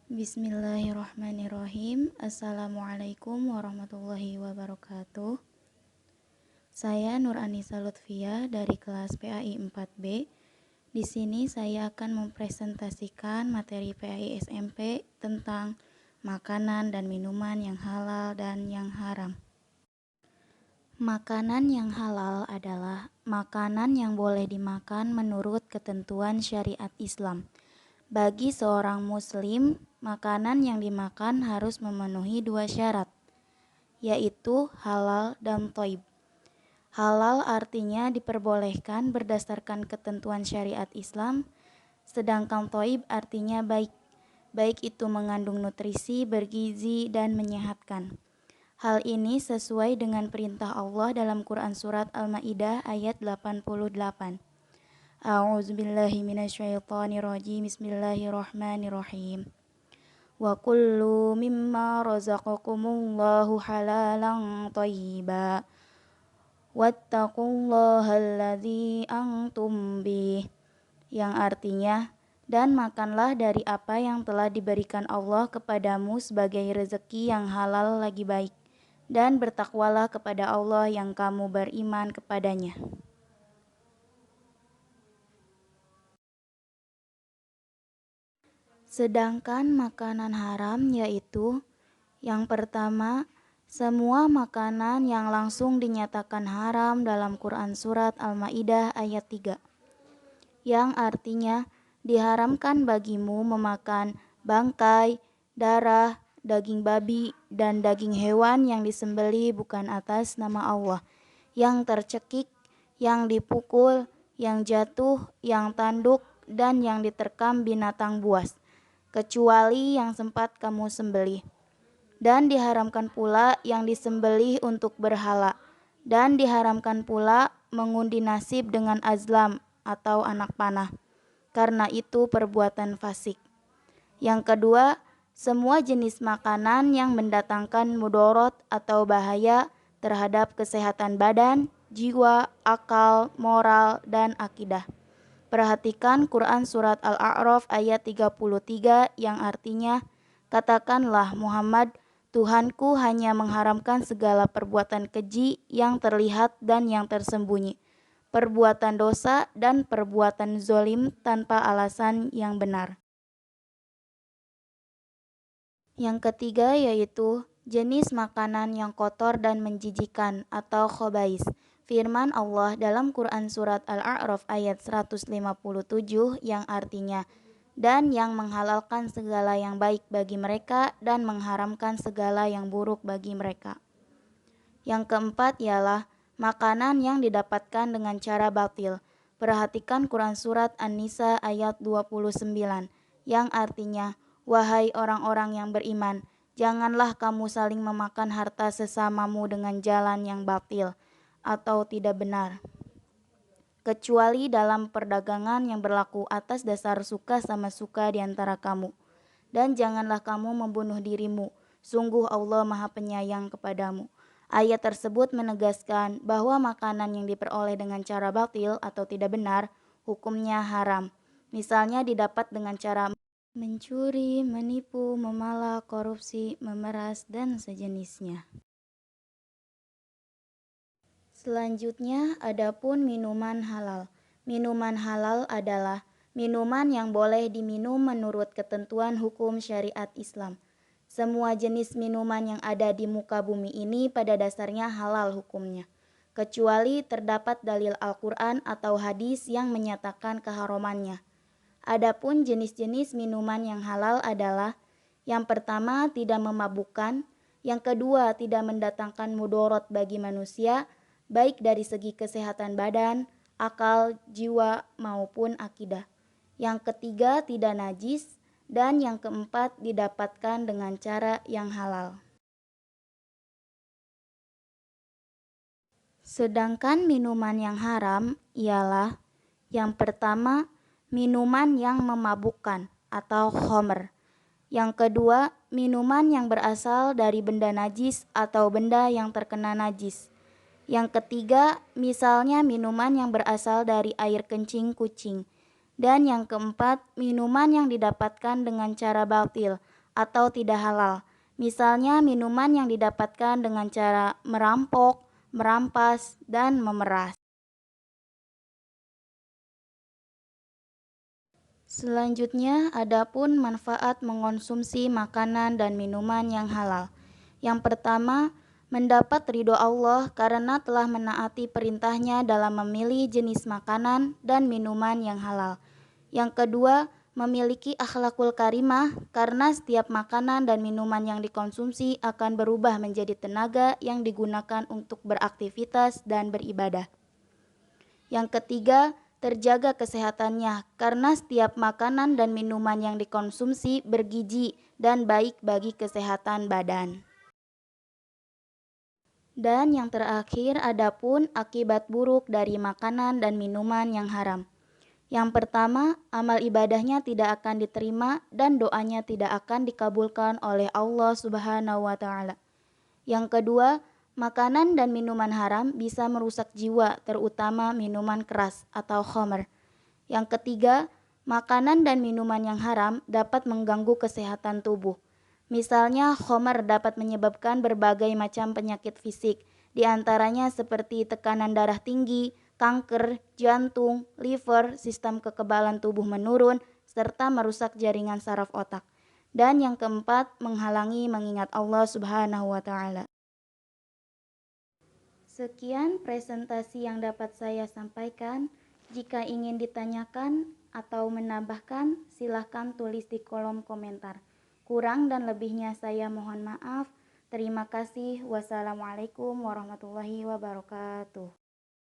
Bismillahirrahmanirrahim. Assalamualaikum warahmatullahi wabarakatuh. Saya Nur Anisa Lutfia dari kelas PAI 4B. Di sini saya akan mempresentasikan materi PAI SMP tentang makanan dan minuman yang halal dan yang haram. Makanan yang halal adalah makanan yang boleh dimakan menurut ketentuan syariat Islam. Bagi seorang muslim, makanan yang dimakan harus memenuhi dua syarat, yaitu halal dan thayyib. Halal artinya diperbolehkan berdasarkan ketentuan syariat Islam, sedangkan thayyib artinya baik. Baik itu mengandung nutrisi, bergizi, dan menyehatkan. Hal ini sesuai dengan perintah Allah dalam Quran Surat Al-Ma'idah ayat 88. A'udzubillahi minasyaitonirrajim. Bismillahirrahmanirrahim. Wa kullu mimma razaqakumullahu halalan thayyiba. Wattaqullaha alladzi antum bih. Yang artinya, dan makanlah dari apa yang telah diberikan Allah kepadamu sebagai rezeki yang halal lagi baik, dan bertakwalah kepada Allah yang kamu beriman kepadanya. Sedangkan makanan haram yaitu yang pertama, semua makanan yang langsung dinyatakan haram dalam Quran Surat Al-Ma'idah ayat 3, yang artinya diharamkan bagimu memakan bangkai, darah, daging babi, dan daging hewan yang disembelih bukan atas nama Allah, yang tercekik, yang dipukul, yang jatuh, yang tanduk, dan yang diterkam binatang buas, kecuali yang sempat kamu sembelih. Dan diharamkan pula yang disembelih untuk berhala, dan diharamkan pula mengundi nasib dengan azlam atau anak panah, karena itu perbuatan fasik. Yang kedua, semua jenis makanan yang mendatangkan mudorot atau bahaya terhadap kesehatan badan, jiwa, akal, moral, dan akidah. Perhatikan Quran Surat Al-A'raf ayat 33 yang artinya, katakanlah Muhammad, Tuhanku hanya mengharamkan segala perbuatan keji yang terlihat dan yang tersembunyi, perbuatan dosa dan perbuatan zolim tanpa alasan yang benar. Yang ketiga yaitu jenis makanan yang kotor dan menjijikan atau khobais. Firman Allah dalam Quran Surat Al-A'raf ayat 157 yang artinya, dan yang menghalalkan segala yang baik bagi mereka dan mengharamkan segala yang buruk bagi mereka. Yang keempat ialah makanan yang didapatkan dengan cara batil. Perhatikan Quran Surat An-Nisa ayat 29 yang artinya, wahai orang-orang yang beriman, janganlah kamu saling memakan harta sesamamu dengan jalan yang batil atau tidak benar, kecuali dalam perdagangan yang berlaku atas dasar suka sama suka di antara kamu. Dan janganlah kamu membunuh dirimu, sungguh Allah Maha Penyayang kepadamu. Ayat tersebut menegaskan bahwa makanan yang diperoleh dengan cara batil atau tidak benar, hukumnya haram. Misalnya didapat dengan cara mencuri, menipu, memalak, korupsi, memeras, dan sejenisnya. Selanjutnya, adapun minuman halal. Minuman halal adalah minuman yang boleh diminum menurut ketentuan hukum syariat Islam. Semua jenis minuman yang ada di muka bumi ini pada dasarnya halal hukumnya, kecuali terdapat dalil Al-Quran atau hadis yang menyatakan keharamannya. Adapun jenis-jenis minuman yang halal adalah, yang pertama tidak memabukkan, yang kedua tidak mendatangkan mudorot bagi manusia, baik dari segi kesehatan badan, akal, jiwa, maupun akidah. Yang ketiga tidak najis, dan yang keempat didapatkan dengan cara yang halal. Sedangkan minuman yang haram ialah, yang pertama, minuman yang memabukkan atau khomer. Yang kedua, minuman yang berasal dari benda najis atau benda yang terkena najis. Yang ketiga, misalnya minuman yang berasal dari air kencing kucing. Dan yang keempat, minuman yang didapatkan dengan cara batil atau tidak halal. Misalnya minuman yang didapatkan dengan cara merampok, merampas, dan memeras. Selanjutnya, adapun manfaat mengonsumsi makanan dan minuman yang halal. Yang pertama, mendapat ridho Allah karena telah menaati perintahnya dalam memilih jenis makanan dan minuman yang halal. Yang kedua, memiliki akhlakul karimah karena setiap makanan dan minuman yang dikonsumsi akan berubah menjadi tenaga yang digunakan untuk beraktivitas dan beribadah. Yang ketiga, terjaga kesehatannya karena setiap makanan dan minuman yang dikonsumsi bergizi dan baik bagi kesehatan badan. Dan yang terakhir, adapun akibat buruk dari makanan dan minuman yang haram. Yang pertama, amal ibadahnya tidak akan diterima dan doanya tidak akan dikabulkan oleh Allah Subhanahu wa taala. Yang kedua, makanan dan minuman haram bisa merusak jiwa, terutama minuman keras atau khamr. Yang ketiga, makanan dan minuman yang haram dapat mengganggu kesehatan tubuh. Misalnya, khamr dapat menyebabkan berbagai macam penyakit fisik, di antaranya seperti tekanan darah tinggi, kanker, jantung, liver, sistem kekebalan tubuh menurun, serta merusak jaringan saraf otak. Dan yang keempat, menghalangi mengingat Allah Subhanahu wa taala. Sekian presentasi yang dapat saya sampaikan. Jika ingin ditanyakan atau menambahkan, silahkan tulis di kolom komentar. Kurang dan lebihnya saya mohon maaf. Terima kasih. Wassalamualaikum warahmatullahi wabarakatuh.